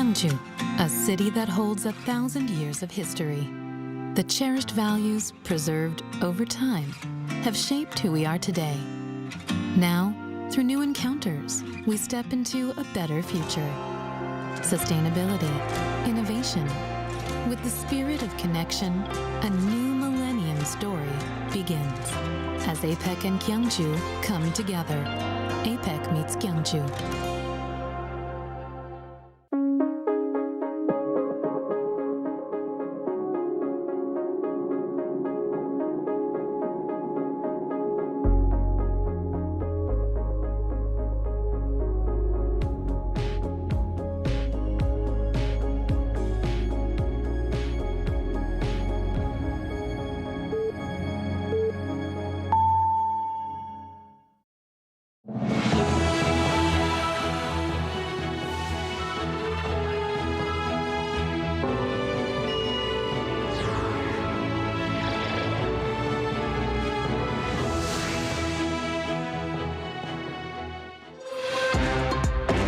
Kyungju, a city that holds 1,000 years of history. The cherished values, preserved over time, have shaped who we are today. Now, through new encounters, we step into a better future. Sustainability, innovation. With the spirit of connection, a new millennium story begins. As APEC and Kyungju come together. APEC meets Kyungju.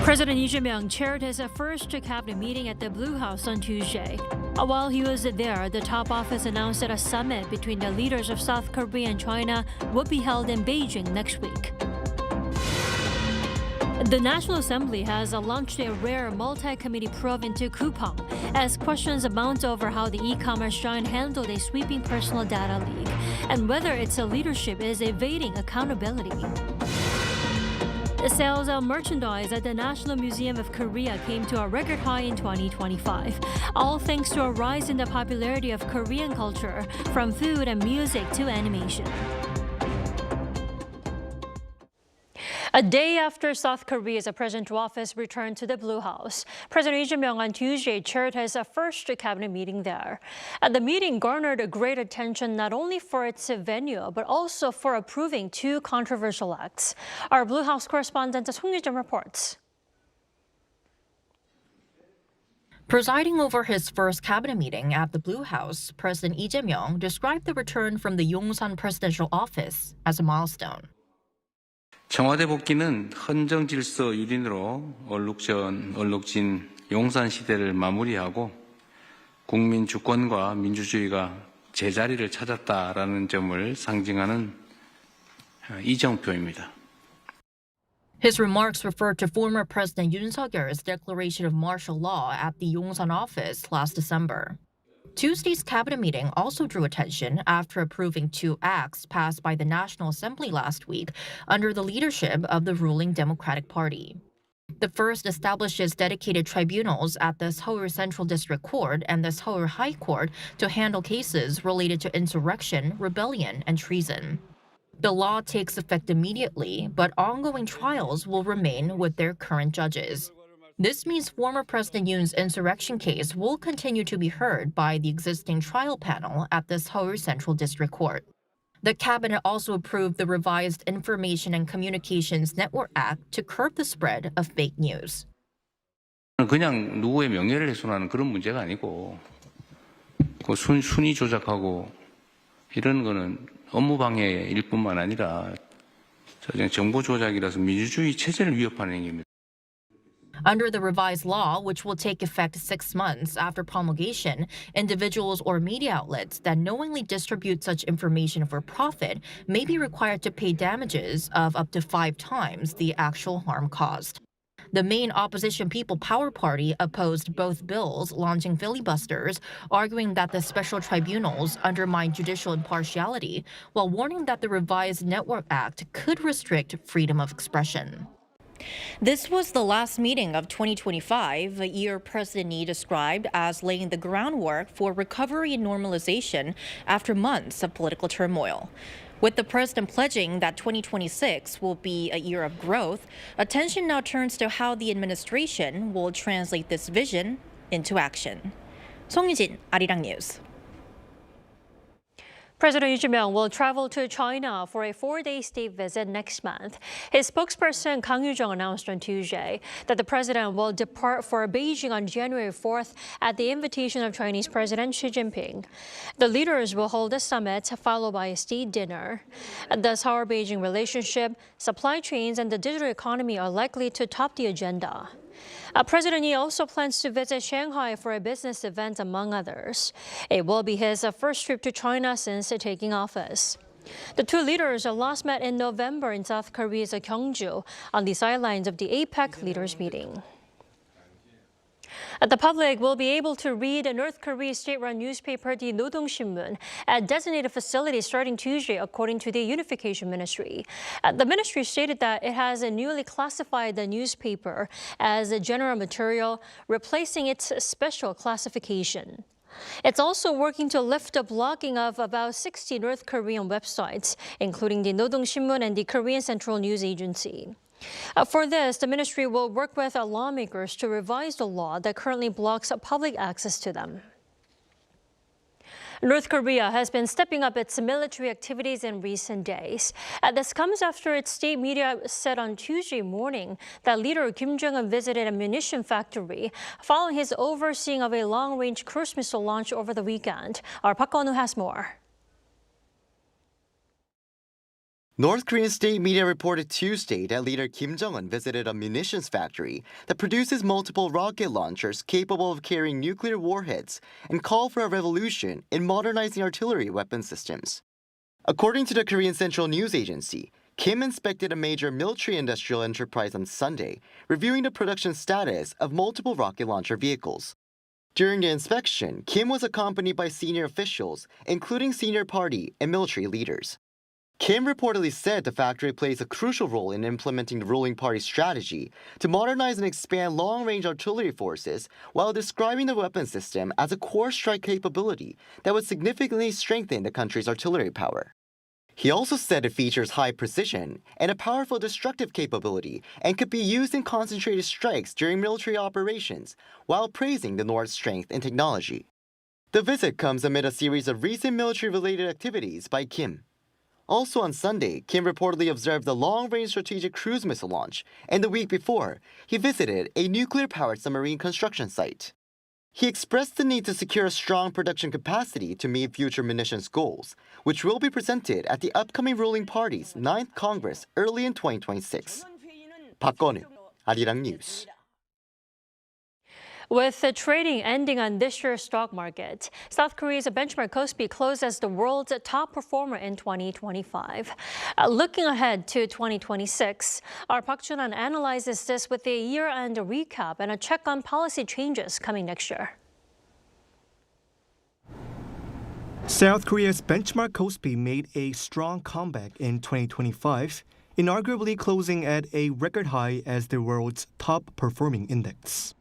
President Lee Jae-myung chaired his first cabinet meeting at the Blue House on Tuesday. While he was there, the top office announced that a summit between the leaders of South Korea and China would be held in Beijing next week. The National Assembly has launched a rare multi-committee probe into Coupang as questions mount over how the e-commerce giant handled a sweeping personal data leak and whether its leadership is evading accountability. Sales of merchandise at the National Museum of Korea came to a record high in 2025, all thanks to a rise in the popularity of Korean culture, from food and music to animation. A day after South Korea's presidential office returned to the Blue House, President Lee Jae-myung on Tuesday chaired his first cabinet meeting there. The meeting garnered great attention not only for its venue, but also for approving two controversial acts. Our Blue House correspondent Song Yoo-jin reports. Presiding over his first cabinet meeting at the Blue House, President Lee Jae-myung described the return from the Yongsan presidential office as a milestone. 청와대 복귀는 헌정 질서 유린으로 얼룩진 용산 시대를 마무리하고 국민 주권과 민주주의가 제자리를 찾았다라는 점을 상징하는 이정표입니다. His remarks referred to former President Yoon Suk-yeol's declaration of martial law at the Yongsan office last December. Tuesday's cabinet meeting also drew attention after approving two acts passed by the National Assembly last week under the leadership of the ruling Democratic Party. The first establishes dedicated tribunals at the Seoul Central District Court and the Seoul High Court to handle cases related to insurrection, rebellion, and treason. The law takes effect immediately, but ongoing trials will remain with their current judges. This means former President Yoon's insurrection case will continue to be heard by the existing trial panel at the Seoul Central District Court. The cabinet also approved the revised Information and Communications Network Act to curb the spread of fake news. 그냥 누구의 명예를 훼손하는 그런 문제가 아니고 그 순위 조작하고 이런 거는 업무 방해일 뿐만 아니라 정보 조작이라서 민주주의 체제를 위협하는 행위입니다. Under the revised law, which will take effect 6 months after promulgation, individuals or media outlets that knowingly distribute such information for profit may be required to pay damages of up to 5 times the actual harm caused. The main opposition People Power Party opposed both bills, launching filibusters, arguing that the special tribunals undermine judicial impartiality, while warning that the revised Network Act could restrict freedom of expression. This was the last meeting of 2025, a year President Lee described as laying the groundwork for recovery and normalization after months of political turmoil. With the president pledging that 2026 will be a year of growth, attention now turns to how the administration will translate this vision into action. Song Yoo-jin, Arirang News. President Lee Jae-myung will travel to China for a 4-day state visit next month. His spokesperson Kang Yoo-jung announced on Tuesday that the president will depart for Beijing on January 4th at the invitation of Chinese President Xi Jinping. The leaders will hold a summit followed by a state dinner. The Seoul-Beijing relationship, supply chains, and the digital economy are likely to top the agenda. President Lee also plans to visit Shanghai for a business event, among others. It will be his first trip to China since taking office. The two leaders last met in November in South Korea's Gyeongju on the sidelines of the APEC leaders meeting. The public will be able to read North Korea's state-run newspaper, the Nodong Shinmun, at designated facilities starting Tuesday, according to the Unification Ministry. The ministry stated that it has newly classified the newspaper as a general material, replacing its special classification. It's also working to lift the blocking of about 60 North Korean websites, including the Nodong Shinmun and the Korean Central News Agency. For this, the ministry will work with lawmakers to revise the law that currently blocks public access to them. North Korea has been stepping up its military activities in recent days. This comes after its state media said on Tuesday morning that leader Kim Jong-un visited a munition factory following his overseeing of a long-range cruise missile launch over the weekend. Our Park Kwon-woo has more. North Korean state media reported Tuesday that leader Kim Jong-un visited a munitions factory that produces multiple rocket launchers capable of carrying nuclear warheads and called for a revolution in modernizing artillery weapon systems. According to the Korean Central News Agency, Kim inspected a major military-industrial enterprise on Sunday, reviewing the production status of multiple rocket launcher vehicles. During the inspection, Kim was accompanied by senior officials, including senior party and military leaders. Kim reportedly said the factory plays a crucial role in implementing the ruling party's strategy to modernize and expand long-range artillery forces while describing the weapon system as a core strike capability that would significantly strengthen the country's artillery power. He also said it features high precision and a powerful destructive capability and could be used in concentrated strikes during military operations while praising the North's strength and technology. The visit comes amid a series of recent military-related activities by Kim. Also on Sunday, Kim reportedly observed the long-range strategic cruise missile launch, and the week before, he visited a nuclear-powered submarine construction site. He expressed the need to secure a strong production capacity to meet future munitions goals, which will be presented at the upcoming ruling party's 9th Congress early in 2026. Park Kwon-woo, Arirang News. With the trading ending on this year's stock market, South Korea's benchmark KOSPI closed as the world's top performer in 2025. Looking ahead to 2026, our Park Jun-an analyzes this with a year-end recap and a check on policy changes coming next year. South Korea's benchmark KOSPI made a strong comeback in 2025, inarguably closing at a record high as the world's top-performing index.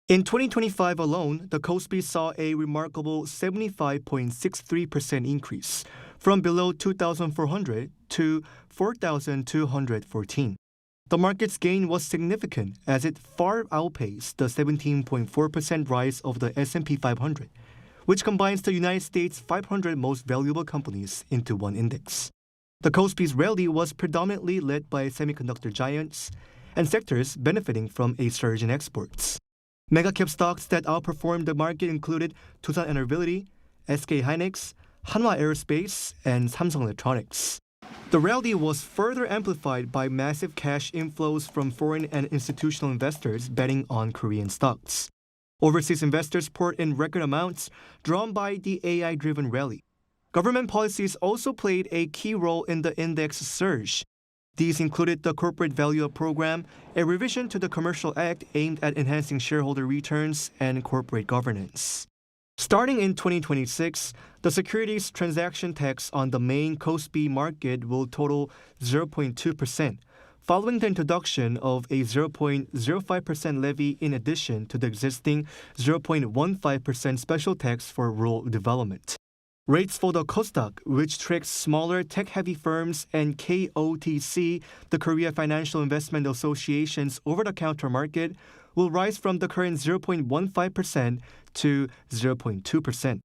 In 2025 alone, the KOSPI saw a remarkable 75.63% increase, from below 2,400 to 4,214. The market's gain was significant as it far outpaced the 17.4% rise of the S&P 500, which combines the United States' 500 most valuable companies into one index. The KOSPI's rally was predominantly led by semiconductor giants and sectors benefiting from a surge in exports. Mega-cap stocks that outperformed the market included Tusan Enerbility, SK Hynix, Hanwha Aerospace, and Samsung Electronics. The rally was further amplified by massive cash inflows from foreign and institutional investors betting on Korean stocks. Overseas investors poured in record amounts, drawn by the AI-driven rally. Government policies also played a key role in the index surge. These included the Corporate Value-Up Program, a revision to the Commercial Act aimed at enhancing shareholder returns and corporate governance. Starting in 2026, the securities transaction tax on the main KOSPI market will total 0.2%, following the introduction of a 0.05% levy in addition to the existing 0.15% special tax for rural development. Rates for the KOSDAQ, which tracks smaller tech-heavy firms, and KOTC, the Korea Financial Investment Association's over-the-counter market, will rise from the current 0.15% to 0.2%.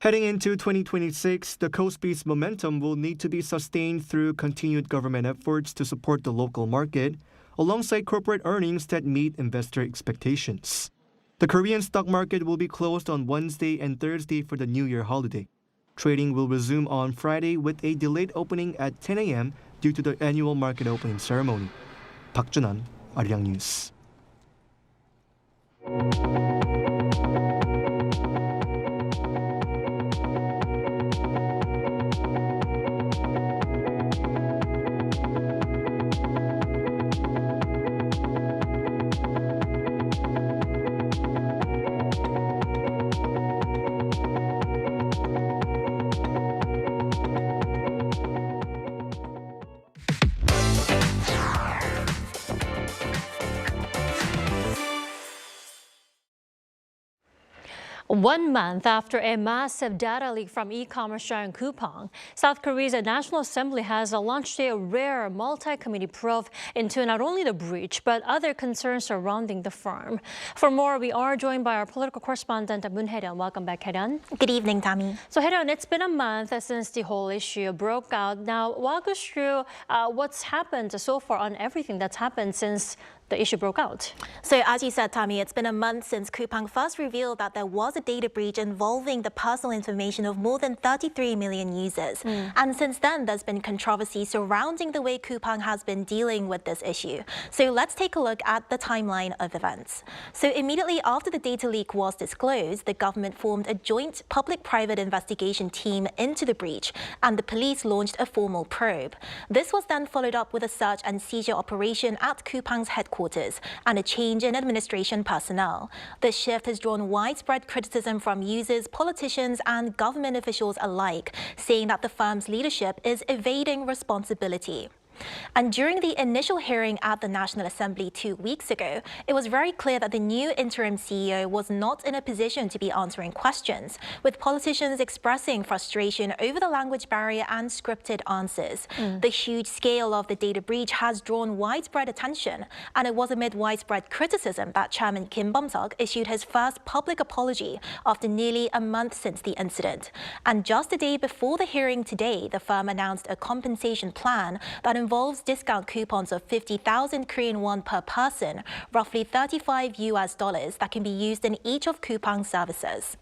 Heading into 2026, the KOSPI's momentum will need to be sustained through continued government efforts to support the local market, alongside corporate earnings that meet investor expectations. The Korean stock market will be closed on Wednesday and Thursday for the New Year holiday. Trading will resume on Friday with a delayed opening at 10 a.m. due to the annual market opening ceremony. Park Jun-an, Arirang News. 1 month after a massive data leak from e-commerce giant Coupang, South Korea's National Assembly has launched a rare multi-committee probe into not only the breach, but other concerns surrounding the firm. For more, we are joined by our political correspondent, Moon Hae-ryun. Welcome back, Hae-ryun. Good evening, Tammy. So, Hae-ryun, it's been a month since the whole issue broke out. Now, walk us through what's happened so far on everything that's happened since the issue broke out. So as you said, Tammy, it's been a month since Coupang first revealed that there was a data breach involving the personal information of more than 33 million users. And since then, there's been controversy surrounding the way Coupang has been dealing with this issue. So let's take a look at the timeline of events. So immediately after the data leak was disclosed, the government formed a joint public-private investigation team into the breach, and the police launched a formal probe. This was then followed up with a search and seizure operation at Coupang's headquarters and a change in administration personnel. This shift has drawn widespread criticism from users, politicians, and government officials alike, saying that the firm's leadership is evading responsibility. And during the initial hearing at the National Assembly 2 weeks ago, it was very clear that the new interim CEO was not in a position to be answering questions, with politicians expressing frustration over the language barrier and scripted answers. The huge scale of the data breach has drawn widespread attention, and it was amid widespread criticism that Chairman Kim Bum-seok issued his first public apology after nearly a month since the incident. And just a day before the hearing today, the firm announced a compensation plan that involves discount coupons of 50,000 Korean won per person, roughly $35 that can be used in each of Coupang's services.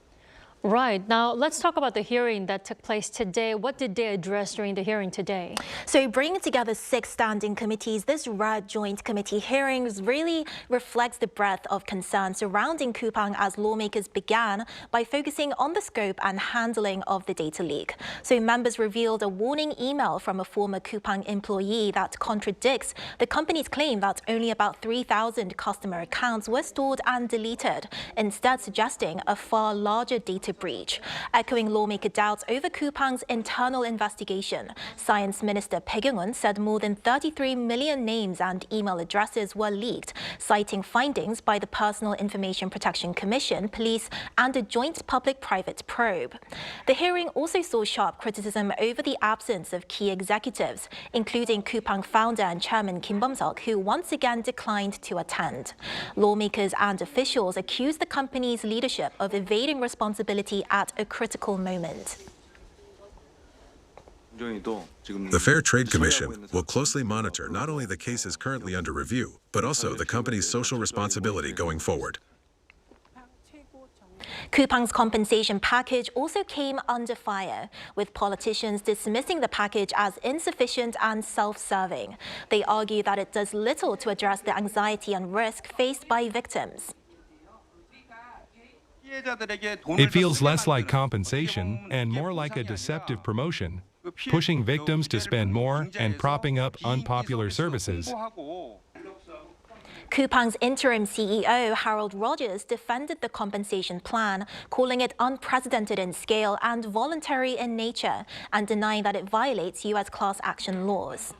Right. Now, let's talk about the hearing that took place today. What did they address during the hearing today? So bringing together 6 standing committees, this rare joint committee hearings really reflects the breadth of concern surrounding Coupang as lawmakers began by focusing on the scope and handling of the data leak. So members revealed a warning email from a former Coupang employee that contradicts the company's claim that only about 3,000 customer accounts were stored and deleted, instead suggesting a far larger data breach. Echoing lawmaker doubts over Coupang's internal investigation, Science Minister Bae Kyung-won said more than 33 million names and email addresses were leaked, citing findings by the Personal Information Protection Commission, police, and a joint public-private probe. The hearing also saw sharp criticism over the absence of key executives, including Coupang founder and chairman Kim Bum-seok, who once again declined to attend. Lawmakers and officials accused the company's leadership of evading responsibility at a critical moment. The Fair Trade Commission will closely monitor not only the cases currently under review, but also the company's social responsibility going forward. Coupang's compensation package also came under fire, with politicians dismissing the package as insufficient and self-serving. They argue that it does little to address the anxiety and risk faced by victims. It feels less like compensation and more like a deceptive promotion, pushing victims to spend more and propping up unpopular services. Coupang's interim CEO, Harold Rogers, defended the compensation plan, calling it unprecedented in scale and voluntary in nature, and denying that it violates U.S. class action laws.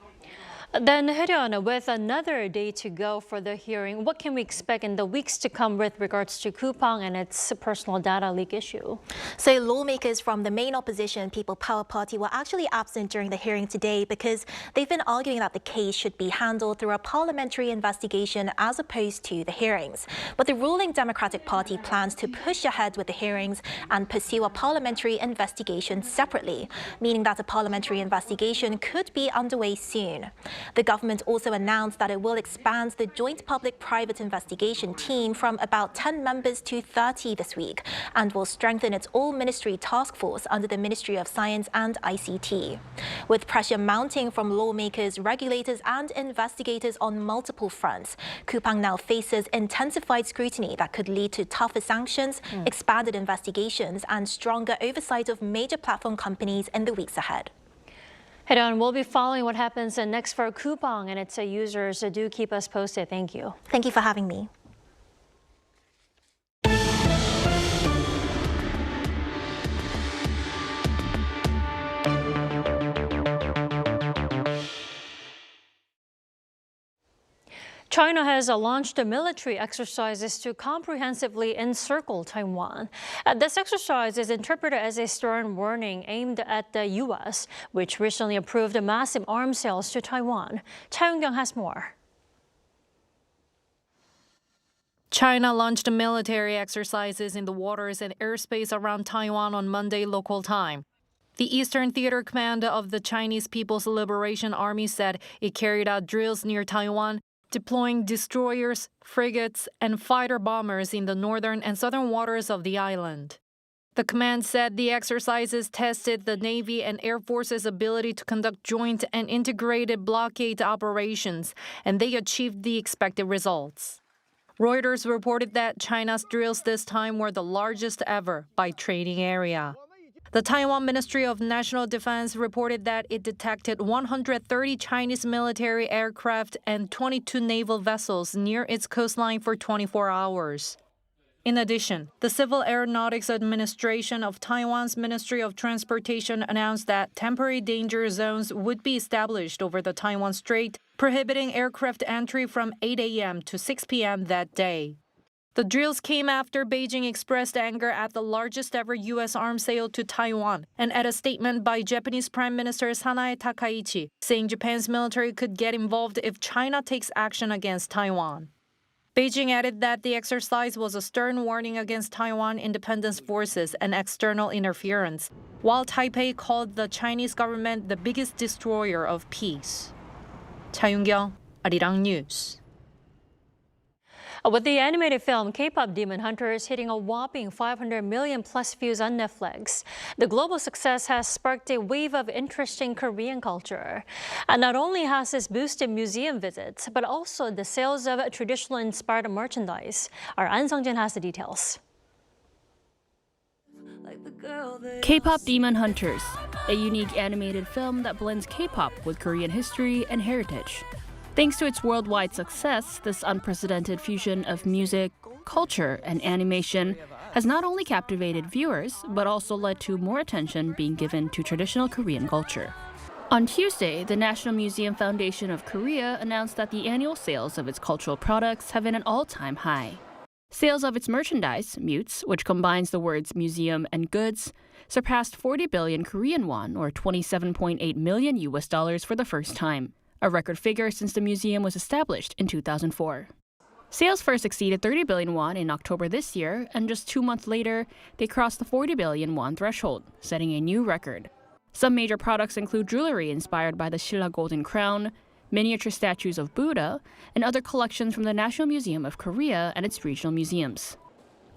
Then, Hae-ryun, with another day to go for the hearing, what can we expect in the weeks to come with regards to Coupang and its personal data leak issue? So lawmakers from the main opposition, People Power Party, were actually absent during the hearing today because they've been arguing that the case should be handled through a parliamentary investigation as opposed to the hearings. But the ruling Democratic Party plans to push ahead with the hearings and pursue a parliamentary investigation separately, meaning that a parliamentary investigation could be underway soon. The government also announced that it will expand the joint public-private investigation team from about 10 members to 30 this week and will strengthen its all-ministry task force under the Ministry of Science and ICT. With pressure mounting from lawmakers, regulators and investigators on multiple fronts, Coupang now faces intensified scrutiny that could lead to tougher sanctions, expanded investigations and stronger oversight of major platform companies in the weeks ahead. Head on, we'll be following what happens next for Coupang and its users. So do keep us posted. Thank you. Thank you for having me. China has launched military exercises to comprehensively encircle Taiwan. This exercise is interpreted as a stern warning aimed at the U.S., which recently approved massive arms sales to Taiwan. Cha Young-kyung has more. China launched military exercises in the waters and airspace around Taiwan on Monday local time. The Eastern Theater Command of the Chinese People's Liberation Army said it carried out drills near Taiwan, deploying destroyers, frigates, and fighter bombers in the northern and southern waters of the island. The command said the exercises tested the Navy and Air Force's ability to conduct joint and integrated blockade operations, and they achieved the expected results. Reuters reported that China's drills this time were the largest ever by training area. The Taiwan Ministry of National Defense reported that it detected 130 Chinese military aircraft and 22 naval vessels near its coastline for 24 hours. In addition, the Civil Aeronautics Administration of Taiwan's Ministry of Transportation announced that temporary danger zones would be established over the Taiwan Strait, prohibiting aircraft entry from 8 a.m. to 6 p.m. that day. The drills came after Beijing expressed anger at the largest ever U.S. arms sale to Taiwan and at a statement by Japanese Prime Minister Sanae Takaichi, saying Japan's military could get involved if China takes action against Taiwan. Beijing added that the exercise was a stern warning against Taiwan independence forces and external interference, while Taipei called the Chinese government the biggest destroyer of peace. Cha Young-kyung, Arirang News. With the animated film K-pop Demon Hunters hitting a whopping 500 million plus views on Netflix, the global success has sparked a wave of interest in Korean culture. And not only has this boosted museum visits, but also the sales of traditional inspired merchandise. Our An Sung-jin has the details. K-pop Demon Hunters, a unique animated film that blends K-pop with Korean history and heritage. Thanks to its worldwide success, this unprecedented fusion of music, culture, and animation has not only captivated viewers, but also led to more attention being given to traditional Korean culture. On Tuesday, the National Museum Foundation of Korea announced that the annual sales of its cultural products have been an all-time high. Sales of its merchandise, Mutes, which combines the words museum and goods, surpassed 40 billion Korean won, or $27.8 million for the first time, a record figure since the museum was established in 2004. Sales first exceeded 30 billion won in October this year, and just 2 months later, they crossed the 40 billion won threshold, setting a new record. Some major products include jewelry inspired by the Silla Golden Crown, miniature statues of Buddha, and other collections from the National Museum of Korea and its regional museums.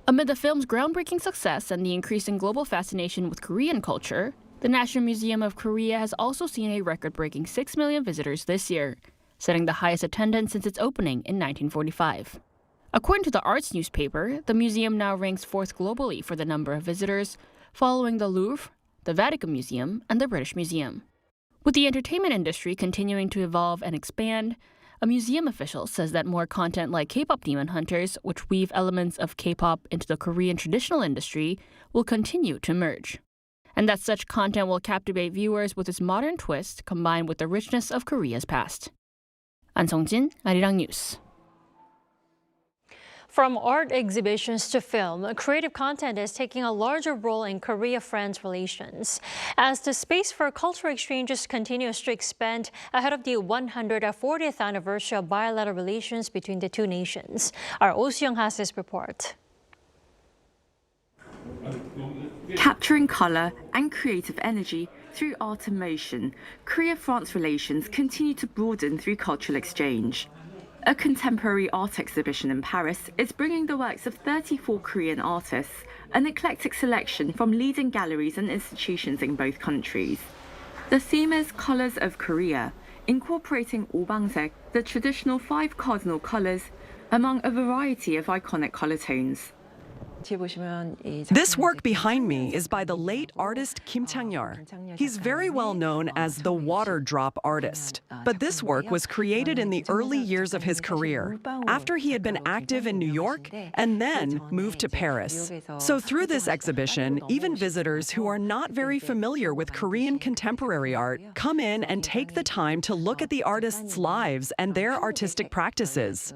Amid the film's groundbreaking success and the increasing global fascination with Korean culture, the National Museum of Korea has also seen a record-breaking 6 million visitors this year, setting the highest attendance since its opening in 1945. According to the arts newspaper, the museum now ranks 4th globally for the number of visitors, following the Louvre, the Vatican Museum, and the British Museum. With the entertainment industry continuing to evolve and expand, a museum official says that more content like K-pop Demon Hunters, which weave elements of K-pop into the Korean traditional industry, will continue to emerge, and that such content will captivate viewers with its modern twist combined with the richness of Korea's past. An Sung-jin, Arirang News. From art exhibitions to film, creative content is taking a larger role in Korea-France relations. As the space for cultural exchanges continues to expand ahead of the 140th anniversary of bilateral relations between the two nations. Our Oh Soo-young has this report. Capturing color and creative energy through art and motion, Korea-France relations continue to broaden through cultural exchange. A contemporary art exhibition in Paris is bringing the works of 34 Korean artists, an eclectic selection from leading galleries and institutions in both countries. The theme is Colors of Korea, incorporating 오방색, the traditional 5 cardinal colors, among a variety of iconic color tones. This work behind me is by the late artist Kim Chang-yeol. He's very well known as the water drop artist. But this work was created in the early years of his career, after he had been active in New York and then moved to Paris. So through this exhibition, even visitors who are not very familiar with Korean contemporary art come in and take the time to look at the artists' lives and their artistic practices.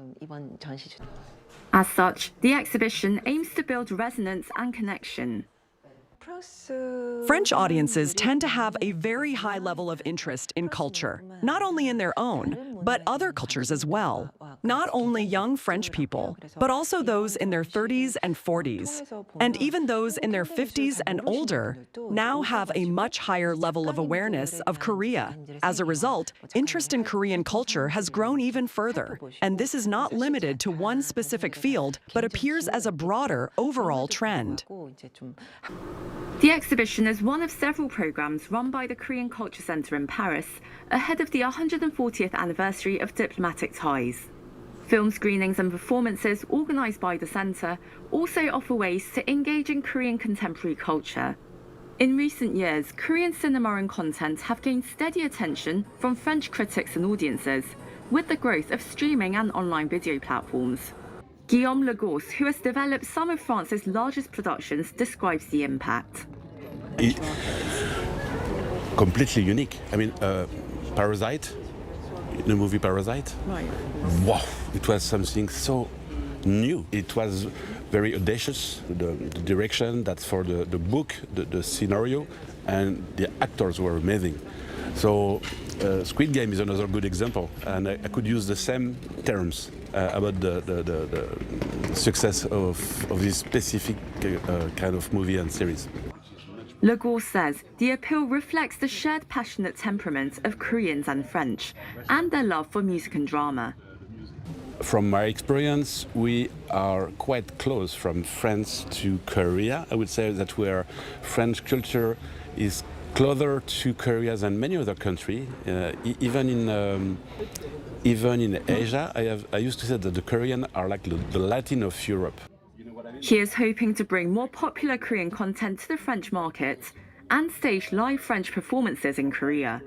As such, the exhibition aims to build resonance and connection. French audiences tend to have a very high level of interest in culture, not only in their own, but other cultures as well. Not only young French people, but also those in their 30s and 40s, and even those in their 50s and older now have a much higher level of awareness of Korea. As a result, interest in Korean culture has grown even further, and this is not limited to one specific field, but appears as a broader overall trend. The exhibition is one of several programs run by the Korean Culture Center in Paris ahead of the 140th anniversary of diplomatic ties. Film screenings and performances organized by the center also offer ways to engage in Korean contemporary culture. In recent years, Korean cinema and content have gained steady attention from French critics and audiences, with the growth of streaming and online video platforms. Guillaume Legours, who has developed some of France's largest productions, describes the impact. Completely unique. I mean, Parasite, the movie Parasite. Right. Wow, it was something so new. It was very audacious, the direction, that's for the book, the scenario, and the actors were amazing. So Squid Game is another good example, and I could use the same terms about the success of this specific kind of movie and series. Legours says the appeal reflects the shared passionate temperament of Koreans and French, and their love for music and drama. From my experience, we are quite close from France to Korea. I would say that French culture is closer to Korea than many other countries. Even in Asia, I used to say that the Koreans are like the Latin of Europe. He is hoping to bring more popular Korean content to the French market and stage live French performances in Korea.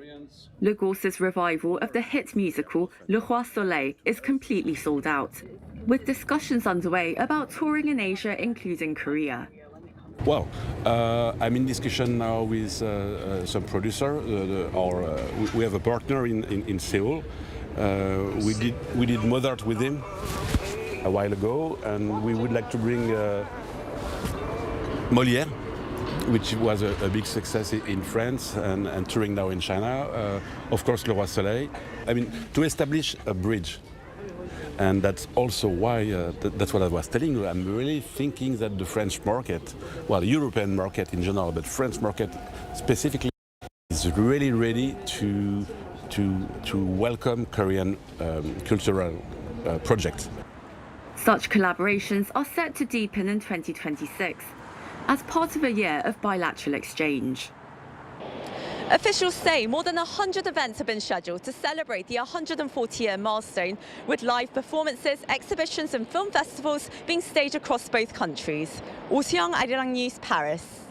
Legours' revival of the hit musical Le Roi Soleil is completely sold out, with discussions underway about touring in Asia, including Korea. Well, I'm in discussion now with some producer. We have a partner in Seoul. We did Mozart with him a while ago, and we would like to bring Molière, which was a big success in France and touring now in China. Of course, Le Roi Soleil. I mean, to establish a bridge. And that's also why, that's what I was telling you, I'm really thinking that the French market, well, the European market in general, but French market specifically, is really ready to welcome Korean cultural projects. Such collaborations are set to deepen in 2026 as part of a year of bilateral exchange. Officials say more than 100 events have been scheduled to celebrate the 140-year milestone, with live performances, exhibitions and film festivals being staged across both countries. Arirang, Arirang News, Paris.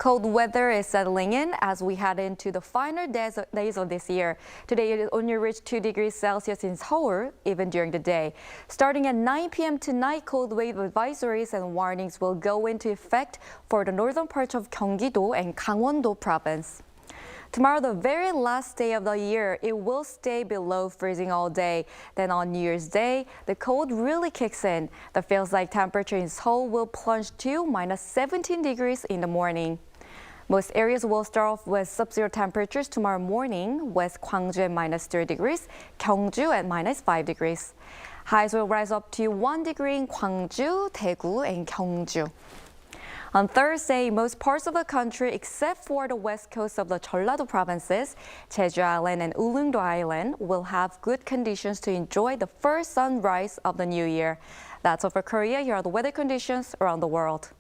Cold weather is settling in as we head into the final days of this year. Today it only reached 2 degrees Celsius in Seoul, even during the day. Starting at 9 p.m. tonight, cold wave advisories and warnings will go into effect for the northern parts of Gyeonggi-do and Gangwon-do province. Tomorrow, the very last day of the year, it will stay below freezing all day. Then on New Year's Day, the cold really kicks in. The feels-like temperature in Seoul will plunge to minus 17 degrees in the morning. Most areas will start off with sub-zero temperatures tomorrow morning, with Gwangju at minus 3 degrees, Gyeongju at minus 5 degrees. Highs will rise up to 1 degree in Gwangju, Daegu, and Gyeongju. On Thursday, most parts of the country, except for the west coast of the Jeollado provinces, Jeju Island and Ulleungdo Island, will have good conditions to enjoy the first sunrise of the new year. That's all for Korea. Here are the weather conditions around the world.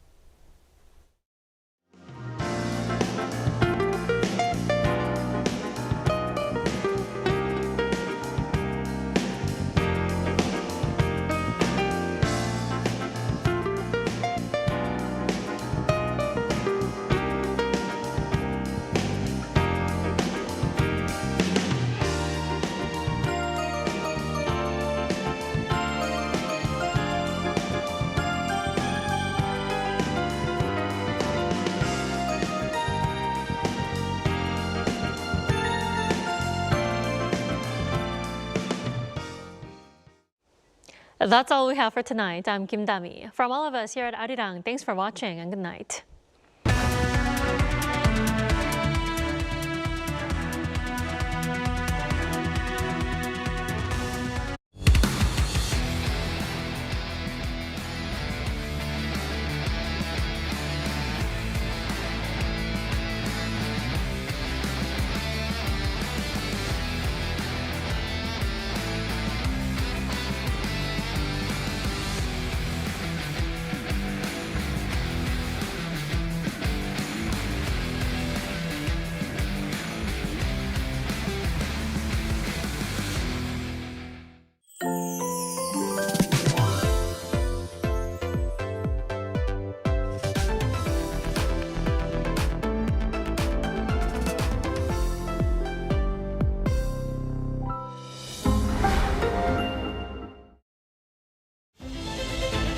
That's all we have for tonight. I'm Kim Dami. From all of us here at Arirang, thanks for watching and good night.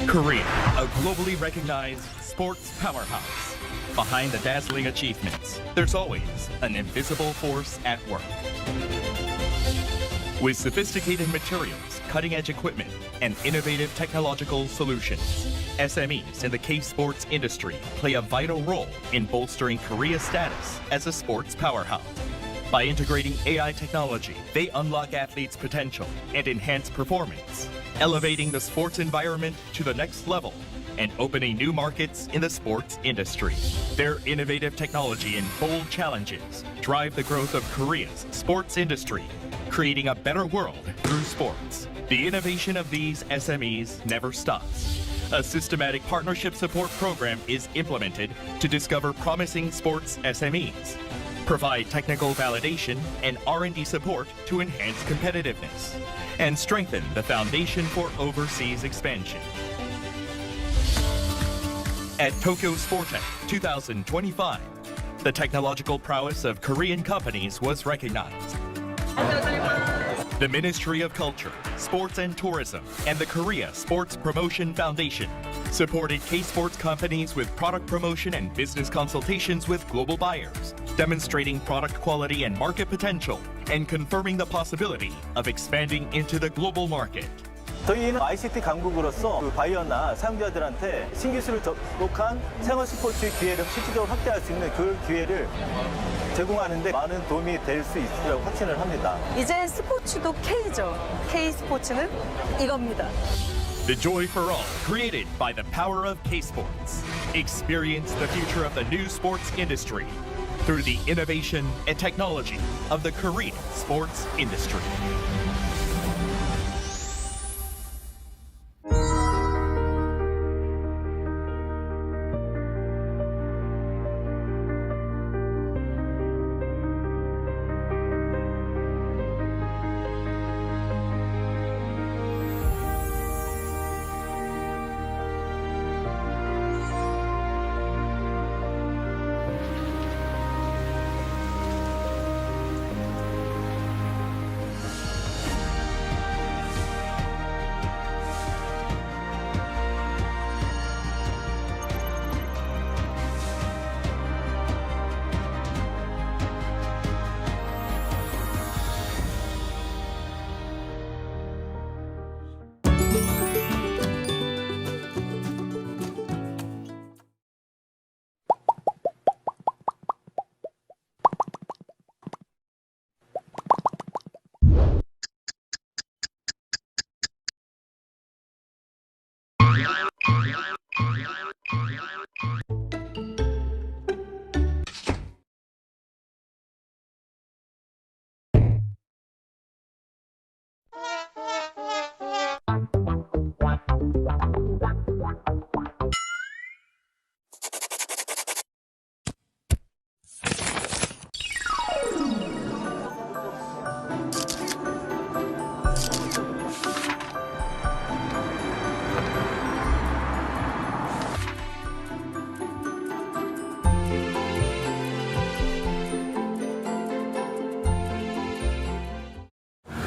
Korea, a globally recognized sports powerhouse. Behind the dazzling achievements, there's always an invisible force at work. With sophisticated materials, cutting-edge equipment, and innovative technological solutions, SMEs in the K-sports industry play a vital role in bolstering Korea's status as a sports powerhouse. By integrating AI technology, they unlock athletes' potential and enhance performance, elevating the sports environment to the next level and opening new markets in the sports industry. Their innovative technology and bold challenges drive the growth of Korea's sports industry, creating a better world through sports. The innovation of these SMEs never stops. A systematic partnership support program is implemented to discover promising sports SMEs, provide technical validation and R&D support to enhance competitiveness, and strengthen the foundation for overseas expansion. At Tokyo Sportech 2025, the technological prowess of Korean companies was recognized. The Ministry of Culture, Sports and Tourism, and the Korea Sports Promotion Foundation supported K-sports companies with product promotion and business consultations with global buyers, demonstrating product quality and market potential, and confirming the possibility of expanding into the global market. 저희는 ICT 강국으로서 바이어나 사용자들한테 신기술을 접목한 생활 스포츠 기회를 실질적으로 확대할 수 있는 그 기회를 제공하는 데 많은 도움이 될 수 있으리라고 확신을 합니다. 이제 스포츠도 K죠. K 스포츠는 이겁니다. The joy for all, created by the power of K-sports. Experience the future of the new sports industry through the innovation and technology of the Korean sports industry.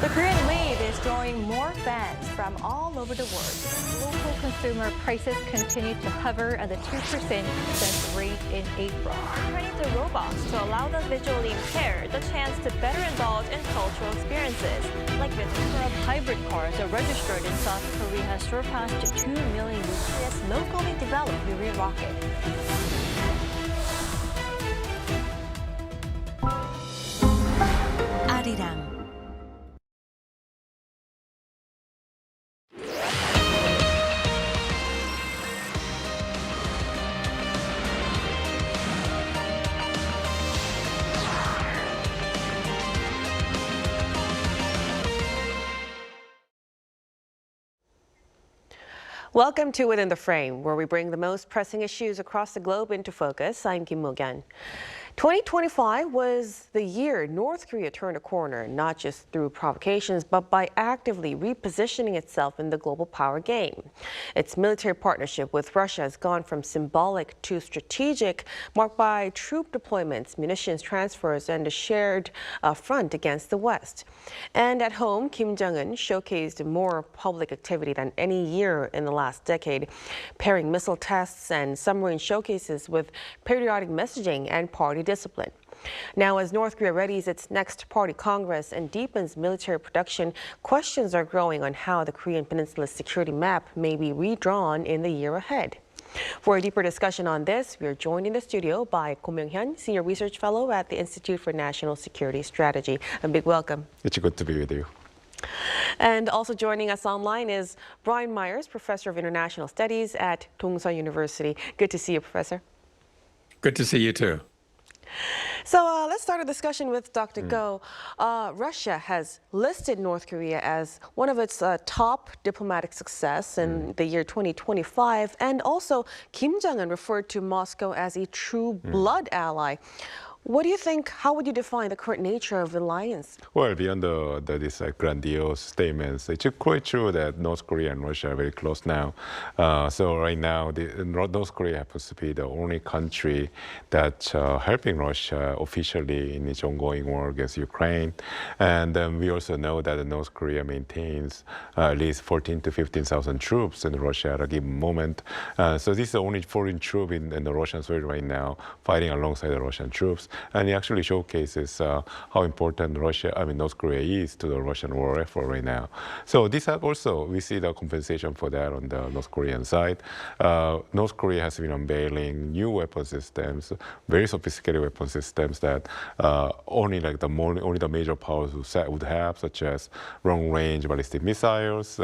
The Korean wave is drawing more fans from all over the world. Local consumer prices continue to hover at the 2% expense rate in April. Turning to robots to allow the visually impaired the chance to better indulge in cultural experiences. Like this number of hybrid cars are registered in South Korea has surpassed 2 million with this locally developed Yuri rocket. Arirang. Welcome to Within the Frame, where we bring the most pressing issues across the globe into focus. I'm Kim Mo-gyan. 2025 was the year North Korea turned a corner, not just through provocations, but by actively repositioning itself in the global power game. Its military partnership with Russia has gone from symbolic to strategic, marked by troop deployments, munitions transfers, and a shared front against the West. And at home, Kim Jong-un showcased more public activity than any year in the last decade, pairing missile tests and submarine showcases with patriotic messaging and party discipline. Now, as North Korea readies its next party congress and deepens military production, questions are growing on how the Korean Peninsula's security map may be redrawn in the year ahead. For a deeper discussion on this, we are joined in the studio by Ko Myung-hyun, Senior Research Fellow at the Institute for National Security Strategy. A big welcome. It's good to be with you. And also joining us online is Brian Myers, Professor of International Studies at Dongsan University. Good to see you, Professor. Good to see you too. So let's start a discussion with Dr. Go. Russia has listed North Korea as one of its top diplomatic success in the year 2025, and also Kim Jong-un referred to Moscow as a true blood ally. What do you think? How would you define the current nature of the alliance? Well, beyond these grandiose statements, it's quite true that North Korea and Russia are very close now. So right now, North Korea happens to be the only country that's helping Russia officially in its ongoing war against Ukraine. And we also know that North Korea maintains at least 14,000 to 15,000 troops in Russia at a given moment. So this is the only foreign troop in the Russian soil right now fighting alongside the Russian troops. And it actually showcases how important North Korea is to the Russian war effort right now. So this also, we see the compensation for that on the North Korean side. North Korea has been unveiling new weapon systems, very sophisticated weapon systems that only the major powers would have, such as long-range ballistic missiles,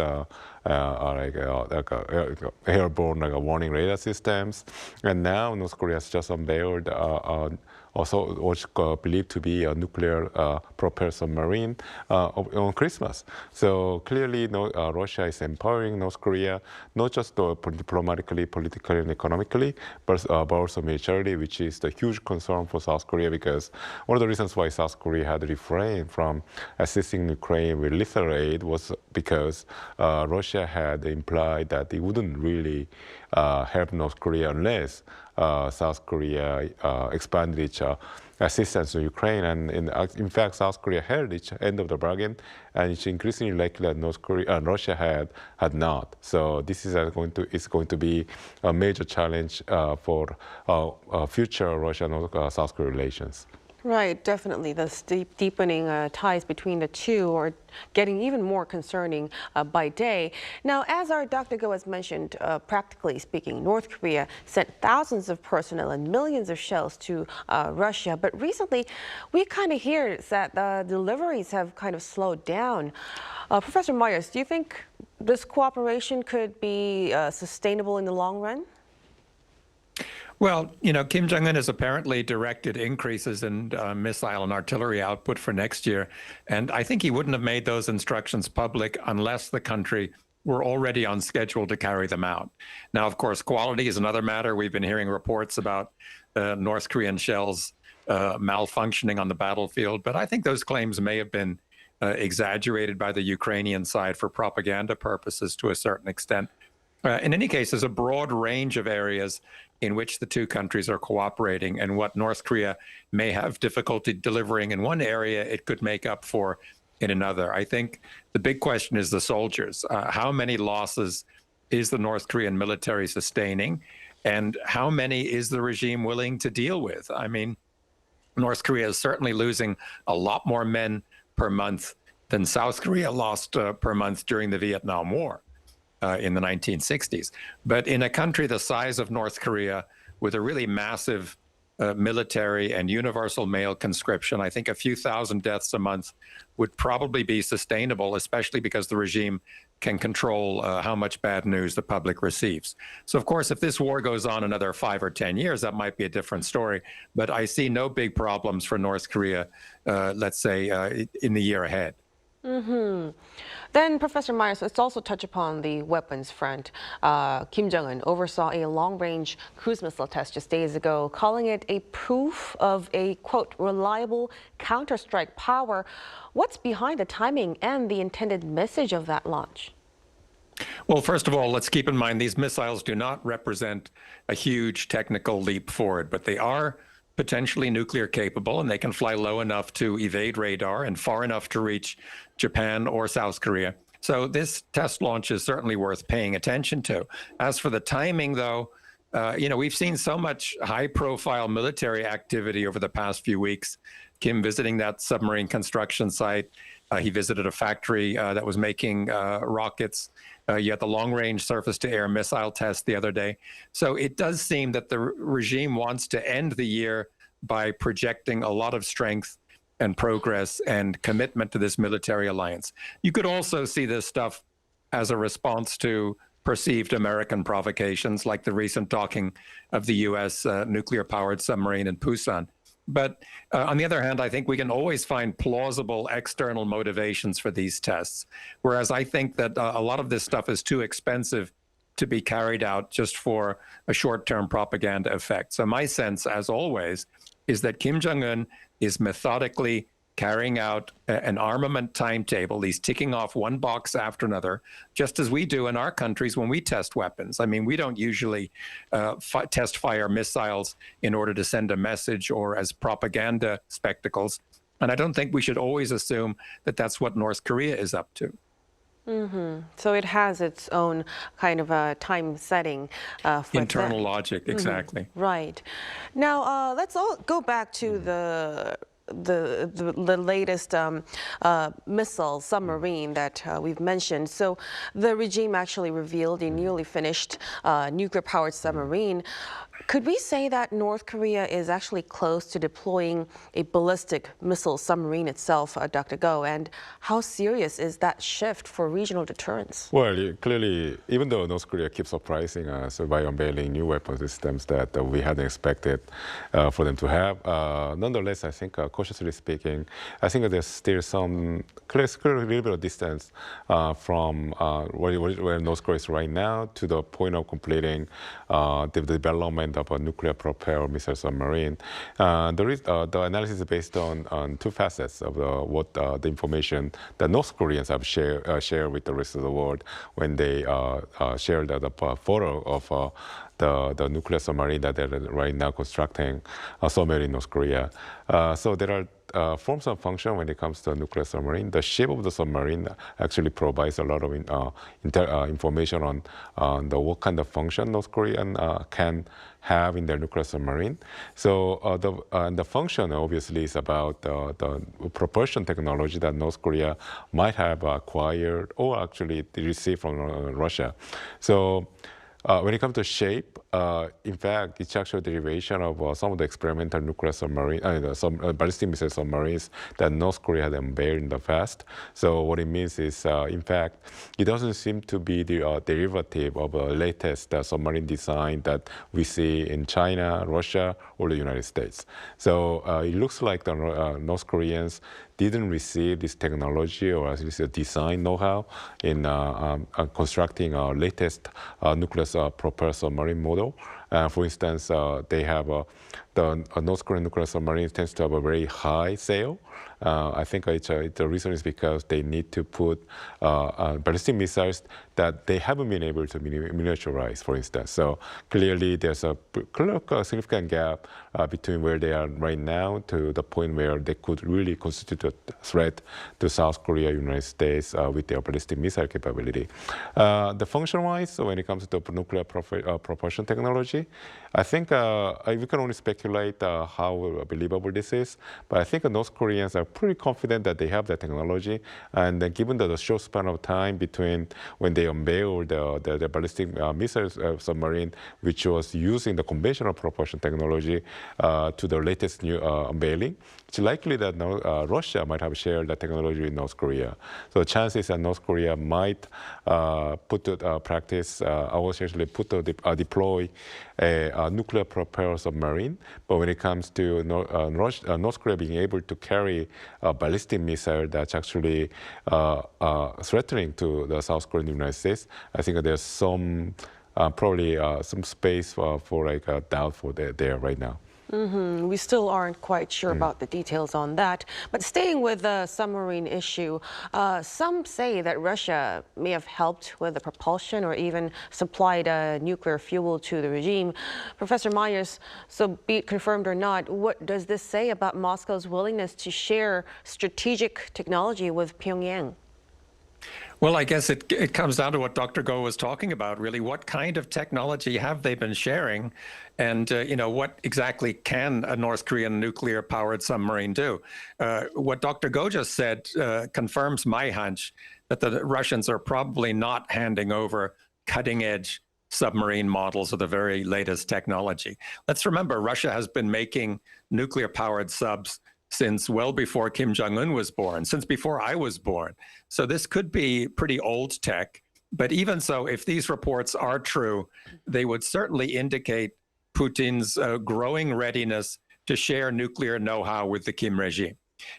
airborne warning radar systems. And now North Korea has just unveiled also what's believed to be a nuclear propelled submarine on Christmas. So clearly Russia is empowering North Korea, not just diplomatically, politically, and economically, but also militarily, which is the huge concern for South Korea, because one of the reasons why South Korea had refrained from assisting Ukraine with lethal aid was because Russia had implied that it wouldn't really help North Korea unless South Korea expanded its assistance to Ukraine. And in fact, South Korea held its end of the bargain, and it's increasingly likely that North Korea and Russia had not. So this is going to be a major challenge for future Russia-South Korea relations. Right, definitely. The deepening ties between the two are getting even more concerning by day. Now, as our Dr. Go has mentioned, practically speaking, North Korea sent thousands of personnel and millions of shells to Russia. But recently, we kind of hear that the deliveries have kind of slowed down. Professor Myers, do you think this cooperation could be sustainable in the long run? Well, Kim Jong-un has apparently directed increases in missile and artillery output for next year. And I think he wouldn't have made those instructions public unless the country were already on schedule to carry them out. Now, of course, quality is another matter. We've been hearing reports about North Korean shells malfunctioning on the battlefield. But I think those claims may have been exaggerated by the Ukrainian side for propaganda purposes to a certain extent. In any case, there's a broad range of areas in which the two countries are cooperating, and what North Korea may have difficulty delivering in one area, it could make up for in another. I think the big question is the soldiers. How many losses is the North Korean military sustaining? And how many is the regime willing to deal with? I mean, North Korea is certainly losing a lot more men per month than South Korea lost per month during the Vietnam War in the 1960s. But in a country the size of North Korea, with a really massive military and universal male conscription, I think a few thousand deaths a month would probably be sustainable, especially because the regime can control how much bad news the public receives. So, of course, if this war goes on another 5 or 10 years, that might be a different story. But I see no big problems for North Korea, let's say, in the year ahead. Then, Professor Myers, let's also touch upon the weapons front. Kim Jong-un oversaw a long-range cruise missile test just days ago, calling it a proof of a, quote, reliable counter-strike power. What's behind the timing and the intended message of that launch? Well, first of all, let's keep in mind these missiles do not represent a huge technical leap forward, but they are potentially nuclear capable, and they can fly low enough to evade radar and far enough to reach Japan or South Korea. So this test launch is certainly worth paying attention to. As for the timing, though, we've seen so much high-profile military activity over the past few weeks. Kim visiting that submarine construction site. He visited a factory that was making rockets. You had the long-range surface-to-air missile test the other day. So it does seem that the regime wants to end the year by projecting a lot of strength and progress and commitment to this military alliance. You could also see this stuff as a response to perceived American provocations, like the recent docking of the U.S. Nuclear-powered submarine in Busan. But on the other hand, I think we can always find plausible external motivations for these tests, whereas I think that a lot of this stuff is too expensive to be carried out just for a short-term propaganda effect. So my sense, as always, is that Kim Jong-un is methodically carrying out an armament timetable. He's ticking off one box after another, just as we do in our countries when we test weapons. I mean, we don't usually test fire missiles in order to send a message or as propaganda spectacles. And I don't think we should always assume that that's what North Korea is up to. So it has its own kind of a time setting for internal logic, exactly. Right. Now, let's all go back to the latest missile submarine that we've mentioned. So the regime actually revealed a newly finished nuclear-powered submarine. Could we say that North Korea is actually close to deploying a ballistic missile submarine itself, Dr. Go? And how serious is that shift for regional deterrence? Well, clearly, even though North Korea keeps surprising us by unveiling new weapon systems that we hadn't expected for them to have, nonetheless, I think, cautiously speaking, I think there's still some clear little bit of distance from where North Korea is right now to the point of completing the development of a nuclear-propelled missile submarine. The analysis is based on two facets of the information that North Koreans have shared with the rest of the world when they shared the photo of the nuclear submarine that they're right now constructing somewhere in North Korea. So there are forms of function when it comes to a nuclear submarine. The shape of the submarine actually provides a lot of information on what kind of function North Korean can have in their nuclear submarine. So the function obviously is about the propulsion technology that North Korea might have acquired or actually received from Russia. So when it comes to shape, in fact, it's actually a derivation of some of the experimental nuclear submarine, ballistic missile submarines that North Korea had unveiled in the past. So what it means is, in fact, it doesn't seem to be the derivative of the latest submarine design that we see in China, Russia, or the United States. So it looks like the North Koreans didn't receive this technology or at least a design know-how in constructing our latest nuclear propelled submarine model. For instance, they have the North Korean nuclear submarine tends to have a very high sale. I think the reason is because they need to put ballistic missiles that they haven't been able to miniaturize, for instance. So clearly there's a significant gap between where they are right now to the point where they could really constitute a threat to South Korea, United States with their ballistic missile capability. The function-wise, when it comes to nuclear propulsion technology, I think we can only speculate how believable this is, but I think North Koreans are pretty confident that they have that technology, and given the short span of time between when they unveiled the ballistic missile submarine, which was using the conventional propulsion technology, to the latest new unveiling, it's likely that Russia might have shared that technology with North Korea. So the chances that North Korea might put to practice, or essentially deploy a nuclear propelled submarine. But when it comes to North Korea being able to carry a ballistic missile that's actually threatening to the South Korea and the United States, I think there's some probably some space for like a doubt for there right now. We still aren't quite sure about the details on that. But staying with the submarine issue, some say that Russia may have helped with the propulsion or even supplied nuclear fuel to the regime. Professor Myers, so be it confirmed or not, what does this say about Moscow's willingness to share strategic technology with Pyongyang? Well, I guess it comes down to what Dr. Go was talking about, really. What kind of technology have they been sharing? And, what exactly can a North Korean nuclear-powered submarine do? What Dr. Go just said confirms my hunch that the Russians are probably not handing over cutting-edge submarine models of the very latest technology. Let's remember, Russia has been making nuclear-powered subs since well before Kim Jong-un was born, since before I was born. So this could be pretty old tech. But even so, if these reports are true, they would certainly indicate Putin's growing readiness to share nuclear know-how with the Kim regime.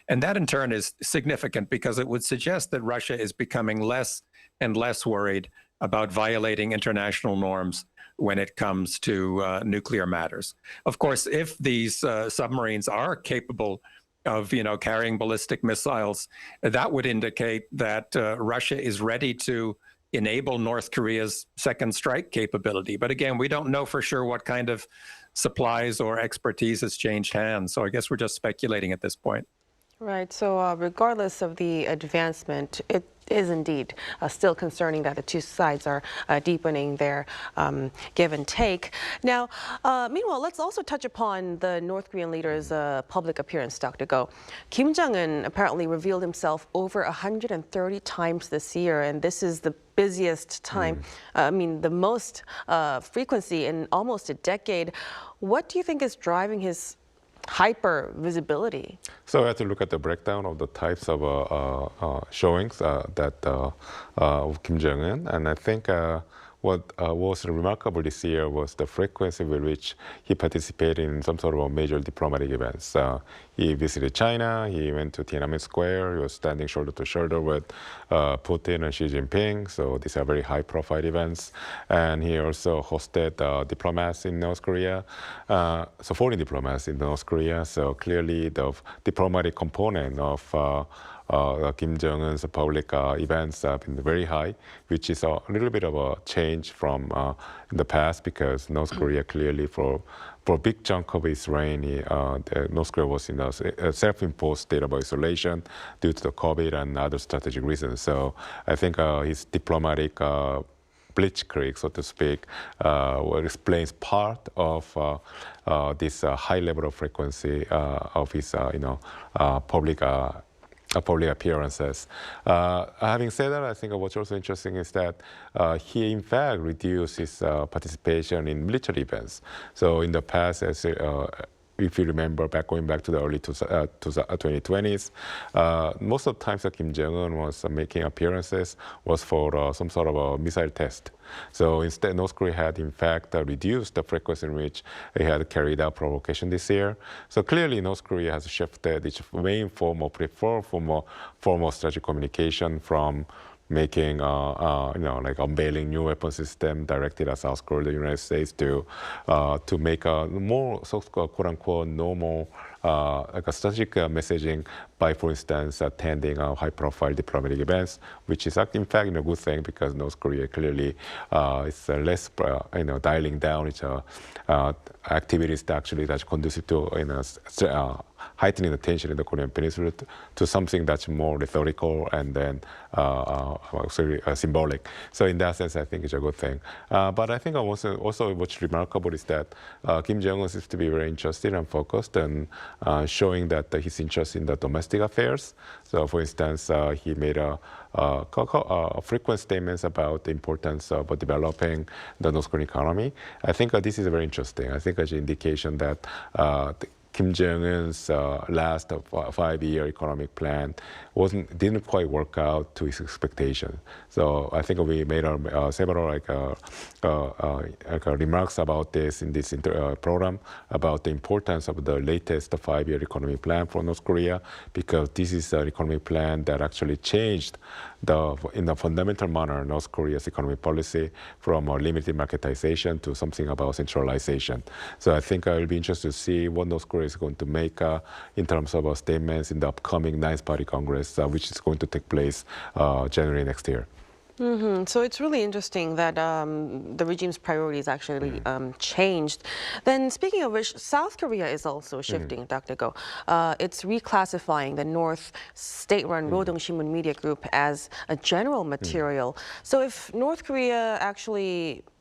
And that in turn is significant because it would suggest that Russia is becoming less and less worried about violating international norms when it comes to nuclear matters. Of course, if these submarines are capable of carrying ballistic missiles, that would indicate that Russia is ready to enable North Korea's second strike capability. But again, we don't know for sure what kind of supplies or expertise has changed hands. So I guess we're just speculating at this point. Right. So regardless of the advancement, it is indeed still concerning that the two sides are deepening their give and take. Now, meanwhile, let's also touch upon the North Korean leader's public appearance, Dr. Go. Kim Jong-un apparently revealed himself over 130 times this year, and this is the busiest time, the most frequency in almost a decade. What do you think is driving his hyper visibility? So we have to look at the breakdown of the types of showings of Kim Jong-un, and I think what was remarkable this year was the frequency with which he participated in some sort of a major diplomatic events. He visited China, he went to Tiananmen Square, he was standing shoulder to shoulder with Putin and Xi Jinping, so these are very high-profile events. And he also hosted diplomats in North Korea, so foreign diplomats in North Korea, so clearly the diplomatic component of Kim Jong-un's public events have been very high, which is a little bit of a change from in the past, because North Korea clearly for a big chunk of its reign, North Korea was in a self-imposed state of isolation due to the COVID and other strategic reasons. So I think his diplomatic blitzkrieg, so to speak, explains part of this high level of frequency of his public appearances. Having said that, I think what's also interesting is that he in fact reduced his participation in military events. So in the past, if you remember going back to the early 2020s, most of the times that Kim Jong-un was making appearances was for some sort of a missile test. So instead, North Korea had in fact reduced the frequency in which it had carried out provocation this year. So clearly, North Korea has shifted its main form of strategic communication from making, like unveiling new weapon system directed at South Korea, the United States, to make a more quote unquote normal like a strategic messaging by, for instance, attending high-profile diplomatic events, which is in fact a good thing because North Korea clearly is less dialing down its activities that's conducive to heightening the tension in the Korean Peninsula to something that's more rhetorical and then symbolic. So in that sense, I think it's a good thing. But I think also what's remarkable is that Kim Jong-un seems to be very interested and focused and showing that his interest in the domestic affairs. So for instance, he made frequent statements about the importance of developing the North Korean economy. I think this is very interesting. I think it's an indication that Kim Jong-un's last 5-year economic plan didn't quite work out to his expectation. So I think we made several remarks about this in this program about the importance of the latest 5-year economic plan for North Korea, because this is an economic plan that actually changed in a fundamental manner North Korea's economic policy from limited marketization to something about centralization. So I think I'll be interested to see what North Korea is going to make in terms of statements in the upcoming 9th Party Congress, which is going to take place January next year. So it's really interesting that the regime's priorities actually changed. Then speaking of which, South Korea is also shifting, Dr. Go. It's reclassifying the North state-run Rodong Sinmun Media Group as a general material. So if North Korean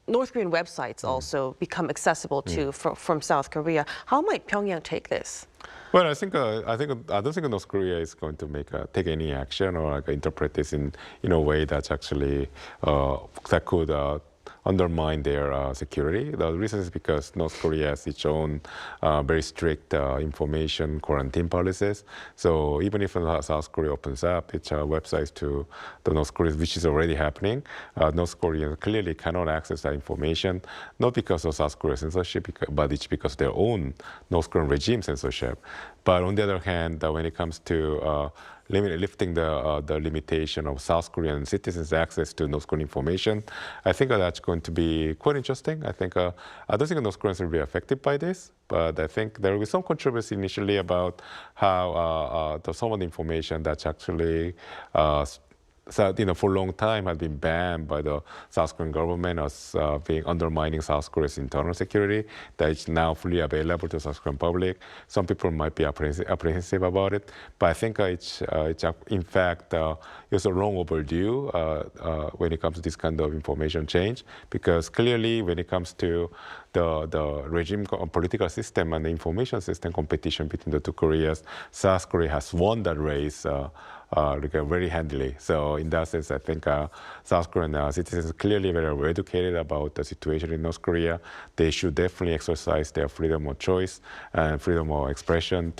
websites also become accessible from South Korea, how might Pyongyang take this? Well, I don't think North Korea is going to take any action or interpret this in a way that's actually that could undermine their security. The reason is because North Korea has its own very strict information quarantine policies. So even if South Korea opens up its websites to the North Koreans, which is already happening, North Koreans clearly cannot access that information, not because of South Korea censorship, but it's because of their own North Korean regime censorship. But on the other hand, when it comes to lifting the limitation of South Korean citizens' access to North Korean information, I think that's going to be quite interesting. I don't think North Koreans will be affected by this, but I think there will be some controversy initially about how some of the information that's actually for a long time had been banned by the South Korean government as being undermining South Korea's internal security, that is now fully available to the South Korean public. Some people might be apprehensive about it, but I think it's in fact it's a long overdue when it comes to this kind of information change, because clearly when it comes to the regime political system and the information system competition between the two Koreas, South Korea has won that race very handily. So in that sense, I think South Korean citizens are clearly very well educated about the situation in North Korea. They should definitely exercise their freedom of choice and freedom of expression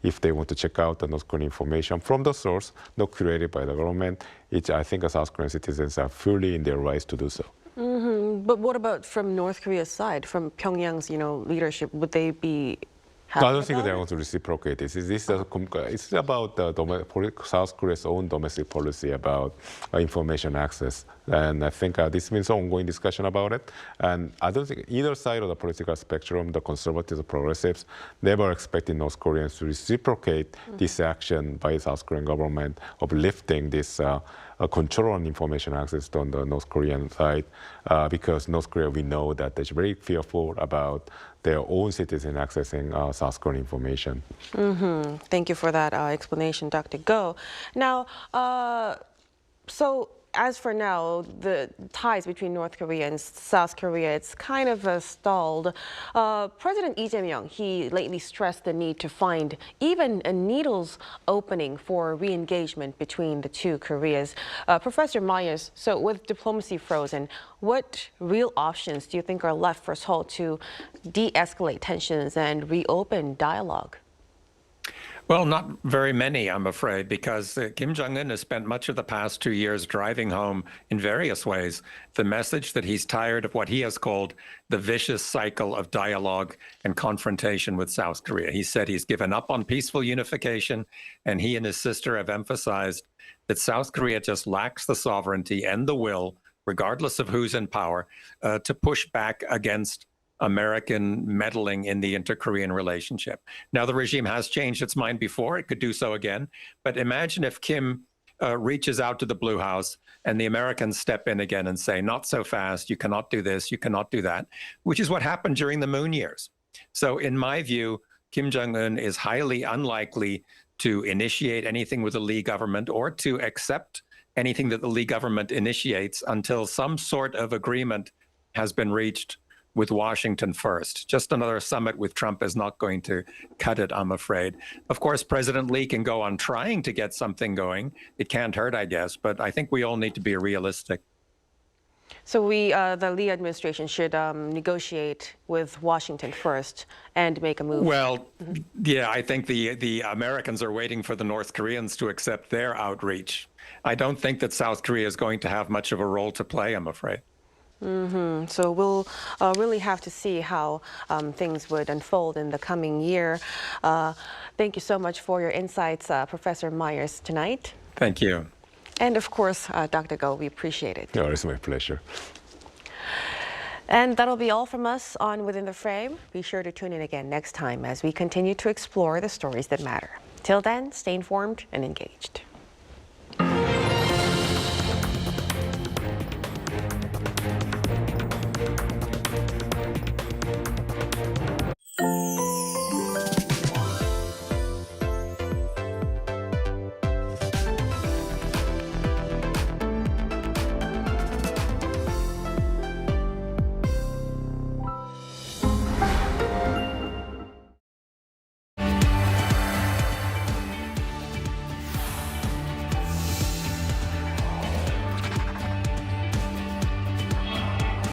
if they want to check out the North Korean information from the source, not curated by the government. I think South Korean citizens are fully in their rights to do so. But what about from North Korea's side, from Pyongyang's leadership? Would they be I don't think they're going to reciprocate this. It's about South Korea's own domestic policy about information access. And I think this means an ongoing discussion about it. And I don't think either side of the political spectrum, the conservatives or progressives, never expected North Koreans to reciprocate this action by the South Korean government of lifting this control on information access on the North Korean side, because North Korea, we know that they're very fearful about their own citizens accessing South Korean information. Thank you for that explanation, Dr. Go. Now, so as for now, the ties between North Korea and South Korea, it's kind of stalled. President Lee Jae-myung, he lately stressed the need to find even a needle's opening for re-engagement between the two Koreas. Professor Myers, so with diplomacy frozen, what real options do you think are left for Seoul to de-escalate tensions and reopen dialogue? Well, not very many, I'm afraid, because Kim Jong-un has spent much of the past 2 years driving home in various ways the message that he's tired of what he has called the vicious cycle of dialogue and confrontation with South Korea. He said he's given up on peaceful unification, and he and his sister have emphasized that South Korea just lacks the sovereignty and the will, regardless of who's in power, to push back against American meddling in the inter-Korean relationship. Now, the regime has changed its mind before. It could do so again. But imagine if Kim reaches out to the Blue House and the Americans step in again and say, not so fast, you cannot do this, you cannot do that, which is what happened during the Moon years. So in my view, Kim Jong-un is highly unlikely to initiate anything with the Lee government or to accept anything that the Lee government initiates until some sort of agreement has been reached with Washington first. Just another summit with Trump is not going to cut it, I'm afraid. Of course, President Lee can go on trying to get something going. It can't hurt, I guess, but I think we all need to be realistic. So the Lee administration should negotiate with Washington first and make a move. Well, yeah, I think the Americans are waiting for the North Koreans to accept their outreach. I don't think that South Korea is going to have much of a role to play, I'm afraid. So we'll really have to see how things would unfold in the coming year. Thank you so much for your insights, Professor Myers, tonight. Thank you. And of course, Dr. Go, we appreciate it. Yeah, it's my pleasure. And that'll be all from us on Within the Frame. Be sure to tune in again next time as we continue to explore the stories that matter. Till then, stay informed and engaged.